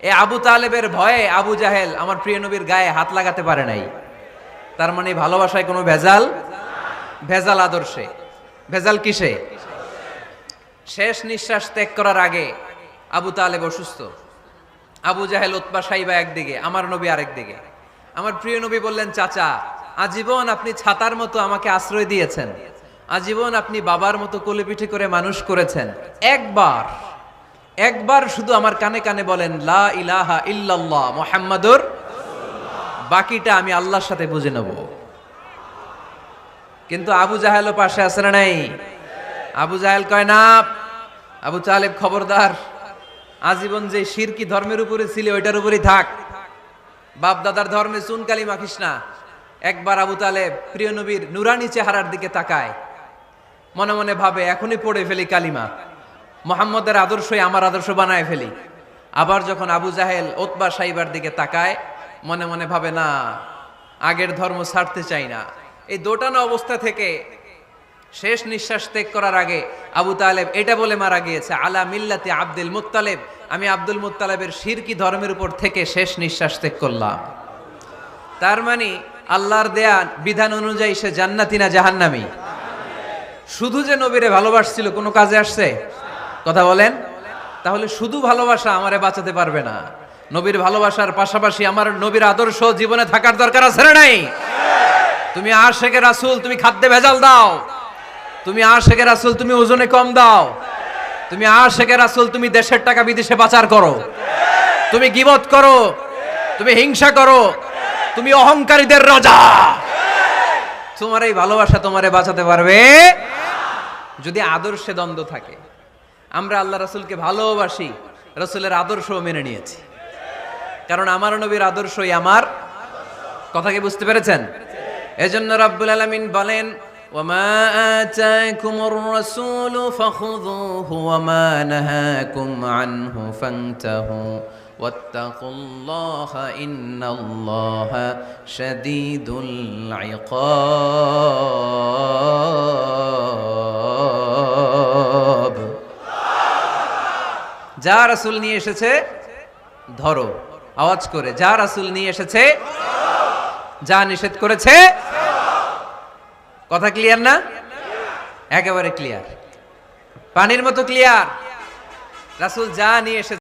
এই আবু তালেবের ভয়ে আবু জাহেল আমার প্রিয় নবীর গায়ে হাত লাগাতে পারে নাই। তার মানে ভালোবাসায় কোনো ভেজাল, ভেজাল আদর্শে, ভেজাল কিসে? শেষ নিঃশ্বাস ত্যাগ করার আগে আবু তালেব অসুস্থ, আবু জাহেল উতবা সাইবা একদিকে, আমার নবী আরেক দিকে। আমার প্রিয় নবী বললেন, চাচা আজীবন আপনি ছাতার মতো আমাকে আশ্রয় দিয়েছেন, আজীবন আপনি বাবার মতো কোলে পিঠে করে মানুষ করেছেন, একবার একবার শুধু আমার কানে কানে বলেন লা ইলাহা ইল্লাল্লাহ মুহাম্মাদুর, বাকিটা আমি আল্লাহর সাথে বুঝে নেব। কিন্তু আবু জাহেলও পাশে আছে না নাই? আবু জাহেল কয় না, আবু তালেব খবরদার, আজীবন যে শিরকি ধর্মের উপরে ছিল ওইটার উপরেই থাক, বাপ দাদার ধর্মে চুন কালি মাখিস না। একবার আবু তালেব প্রিয় নবীর নুরানি চেহারার দিকে তাকায়, মনে মনে ভাবে এখনই পড়ে ফেলি কালিমা, মুহাম্মদের আদর্শই আমার আদর্শ বানায় ফেলি। আবার যখন আবু জাহেল উতবা সাইবার দিকে তাকায়, মনে মনে ভাবে না, আগের ধর্ম ছাড়তে চাই না। এই দোটানা অবস্থা থেকে শেষ নিঃশ্বাস ত্যাগ করার আগে আবু তালেব এটা বলে মারা গিয়েছে, আলা মিল্লাতি আব্দুল মুত্তালিব, আমি আব্দুল মুত্তালিবের শিরকি ধর্মের উপর থেকে শেষ নিঃশ্বাস ত্যাগ করলাম। তার মানে আল্লাহর দেয়া বিধান অনুযায়ী সে জান্নাতি না জাহান্নামী? শুধু যে নবীরে ভালোবাসছিল কোনো কাজে আসছে? কথা বলেন। তাহলে শুধু ভালোবাসা আমারে বাঁচাতে পারবে না। নবীর ভালোবাসার পাশাপাশি আমার নবীর আদর্শ জীবনে থাকার দরকার আছে না নাই? তুমি আশেকে রাসূল, তুমি খাদ্যে ভেজাল দাও, তুমি আশেকে রাসূল, তুমি ওজনে কম দাও, তুমি আশেকে রাসূল, তুমি দেশের টাকা বিদেশে পাচার করো, তুমি গীবত করো, তুমি হিংসা করো, তুমি অহংকারীদের রাজা। তোমার এই ভালোবাসা তোমারে বাঁচাতে পারবে যদি আদর্শে দ্বন্দ্ব থাকে। আমরা আল্লাহ রাসূলকে ভালোবাসি, রাসূলের আদর্শও মেনে নিয়েছি, কারণ আমার নবীর আদর্শই আমার। কথা কি বুঝতে পেরেছেন? এজন্য রাব্বুল আলামিন বলেন, ওয়ামা আতাকুমুর রাসূলু ফাখুযুহু ওয়ামা নাহাকুম আনহু ফান্তাহু ওয়াত্তাকুল্লাহা ইন্নাল্লাহা শাদীদুল ইকাব। যা রাসূল নিয়ে এসেছে ধরো, আওয়াজ করে, যা রাসূল নিয়ে এসেছে, যা নিষেধ করেছে। কথা ক্লিয়ার না? একেবারে ক্লিয়ার, পানির মতো ক্লিয়ার। রাসূল যা নিয়ে এসেছে